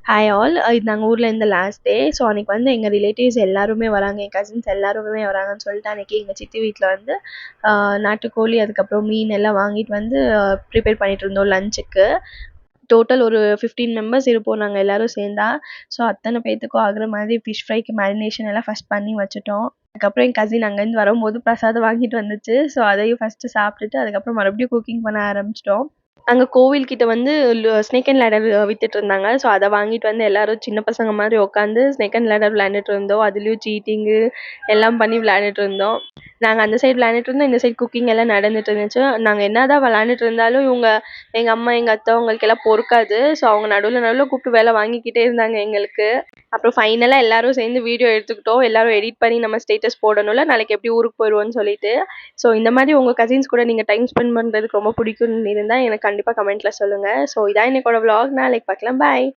Hi all, இது நாங்கள் ஊரில் இந்த லாஸ்ட் டே. ஸோ அன்றைக்கி வந்து எங்கள் ரிலேட்டிவ்ஸ் எல்லாருமே வராங்க, என் கசின்ஸ் எல்லாருமே வராங்கன்னு சொல்லிட்டு அன்றைக்கி எங்கள் சித்தி வீட்டில் வந்து நாட்டுக்கோழி அதுக்கப்புறம் மீன் எல்லாம் வாங்கிட்டு வந்து ப்ரிப்பேர் பண்ணிகிட்டு இருந்தோம் லஞ்சுக்கு. டோட்டல் ஒரு 15 மெம்பர்ஸ் இருப்போம் நாங்கள் எல்லோரும் சேர்ந்தா. ஸோ அத்தனை பேர்த்துக்கும் ஆகிற மாதிரி ஃபிஷ் ஃப்ரைக்கு மேரினேஷன் எல்லாம் ஃபஸ்ட் பண்ணி வச்சுட்டோம். அதுக்கப்புறம் என் கசின் அங்கேருந்து வரும்போது பிரசாதம் வாங்கிட்டு வந்துச்சு. ஸோ அதையும் ஃபஸ்ட்டு சாப்பிட்டுட்டு அதுக்கப்புறம் மறுபடியும் குக்கிங் பண்ண ஆரம்பிச்சிட்டோம். அங்கே கோவில்கிட்ட வந்து ஸ்னேக் அண்ட் லேடர் வித்துட்டு இருந்தாங்க. ஸோ அதை வாங்கிட்டு வந்து எல்லாரும் சின்ன பசங்க மாதிரி உட்காந்து ஸ்னேக் அண்ட் லேடர் விளையாண்டுட்டு இருந்தோம். அதுலேயும் சீட்டிங்கு எல்லாம் பண்ணி விளையாண்டுட்டு இருந்தோம். நாங்கள் அந்த சைடு விளையாண்டுட்டு இருந்தோம், இந்த சைடு குக்கிங் எல்லாம் நடந்துட்டு இருந்துச்சு. நாங்கள் என்ன தான் விளையாண்டுட்டு இருந்தாலும் எங்கள் அம்மா எங்கள் அத்தை அவங்களுக்கெல்லாம் பொறுக்காது. ஸோ அவங்க நடுவில் கூப்பிட்டு வேலை வாங்கிக்கிட்டே இருந்தாங்க எங்களுக்கு. அப்புறம் ஃபைனலாக எல்லாரும் சேர்ந்து வீடியோ எடுத்துக்கிட்டோம். எல்லாரும் எடிட் பண்ணி நம்ம ஸ்டேட்டஸ் போடணும்ல, நாளைக்கு எப்படி ஊருக்கு போயிடுவோன்னு சொல்லிட்டு. ஸோ இந்த மாதிரி உங்கள் கசின்ஸ் கூட நீங்கள் டைம் ஸ்பெண்ட் பண்ணுறதுக்கு ரொம்ப பிடிக்கும்னு இருந்தால் எனக்கு கண்டிப்பாக கமெண்ட்டில் சொல்லுங்கள். ஸோ இதான் என்னோட vlog. நாளைக்கு பார்க்கலாம். பாய்.